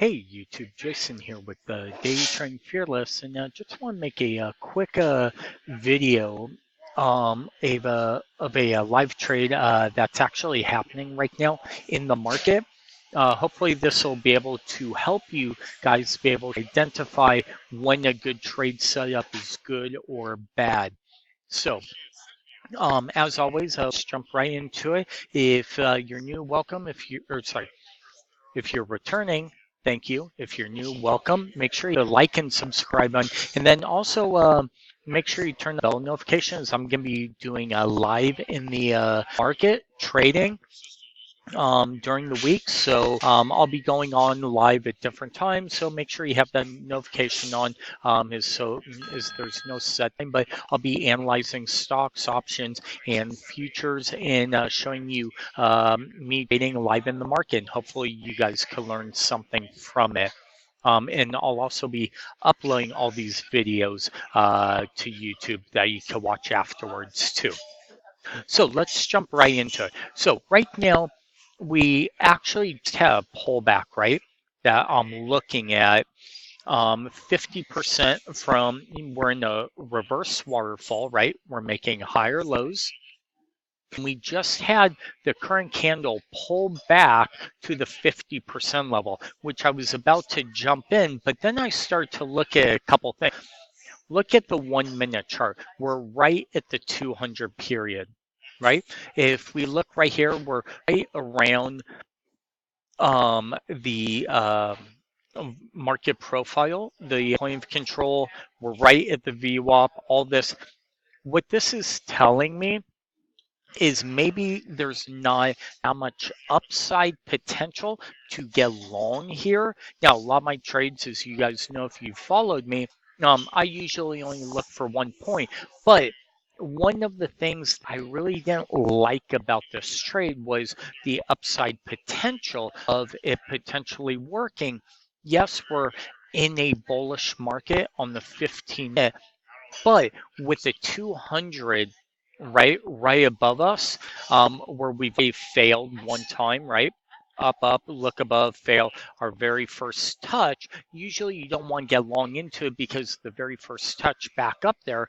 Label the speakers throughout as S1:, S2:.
S1: Hey YouTube, Jason here with DayTradingFearless, and just want to make a quick video of a live trade that's actually happening right now in the market. Hopefully this will be able to help you guys be able to identify when a good trade setup is good or bad. So as always, let's jump right into it. If you're new, welcome. If you're returning, thank you. If you're new, welcome. Make sure you like and subscribe on, and then also make sure you turn the bell notifications. I'm going to be doing a live in the market trading during the week, so I'll be going on live at different times. So make sure you have that notification on. Is there's no set time, but I'll be analyzing stocks, options, and futures, and showing you me trading live in the market. Hopefully, you guys can learn something from it. And I'll also be uploading all these videos to YouTube that you can watch afterwards too. So let's jump right into it. So right now, we actually have a pullback, right? That I'm looking at 50% from, we're in a reverse waterfall, right? We're making higher lows. And we just had the current candle pull back to the 50% level, which I was about to jump in, but then I start to look at a couple things. Look at the 1 minute chart. We're right at the 200 period, right? If we look right here, we're right around the market profile, the point of control. We're right at the VWAP, all this. What this is telling me is maybe there's not that much upside potential to get long here. Now, a lot of my trades, as you guys know, if you followed me, I usually only look for 1 point, but one of the things I really didn't like about this trade was the upside potential of it potentially working. Yes, we're in a bullish market on the 15-minute, but with the 200 right above us, where we've failed one time, right? Up, look above, fail. Our very first touch, usually you don't want to get long into it because the very first touch back up there,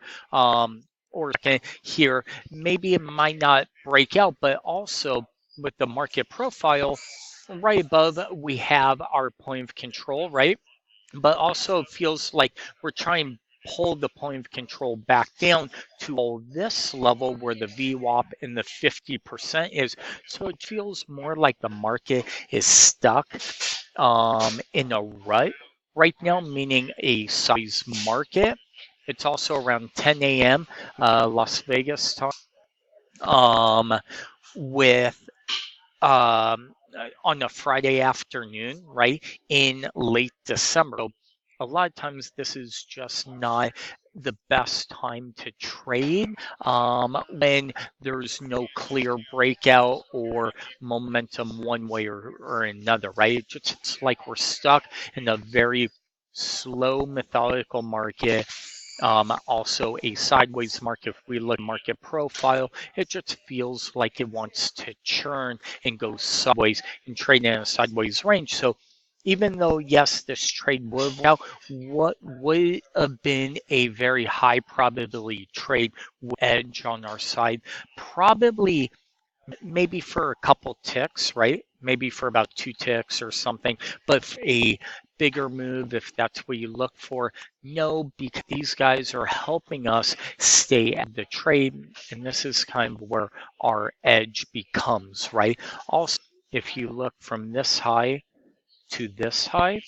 S1: or here, maybe it might not break out, but also with the market profile, right above, we have our point of control, right? But also it feels like we're trying pull the point of control back down to this level where the VWAP in the 50% is. So it feels more like the market is stuck in a rut right now, meaning a size market. It's also around 10 a.m. Las Vegas time, with on a Friday afternoon, right, in late December. So a lot of times this is just not the best time to trade when there's no clear breakout or momentum one way or another, right? It's like we're stuck in a very slow, methodical market. Also a sideways market. If we look at market profile, it just feels like it wants to churn and go sideways and trade in a sideways range. So even though, yes, this trade would have out, what would have been a very high probability trade with edge on our side, probably maybe for a couple ticks, right? Maybe for about 2 ticks or something, but a bigger move, if that's what you look for, no, because these guys are helping us stay at the trade, and this is kind of where our edge becomes, right? Also, if you look from this high to this high,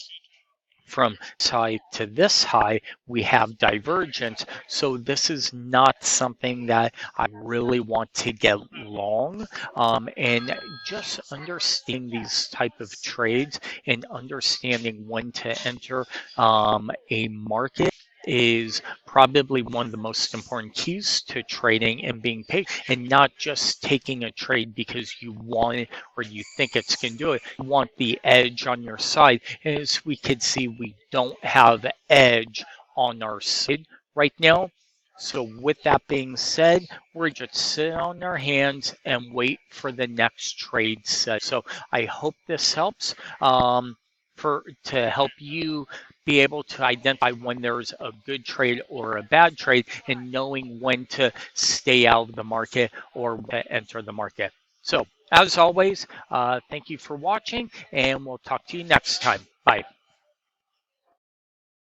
S1: from this high to this high, we have divergence. So this is not something that I really want to get long. And just understanding these type of trades and understanding when to enter a market is probably one of the most important keys to trading and being patient, and not just taking a trade because you want it or you think it's going to do it. You want the edge on your side. And as we could see, we don't have edge on our side right now. So with that being said, we're just sitting on our hands and wait for the next trade set. So I hope this helps. to help you be able to identify when there's a good trade or a bad trade and knowing when to stay out of the market or to enter the market. So as always, thank you for watching, and we'll talk to you next time. Bye.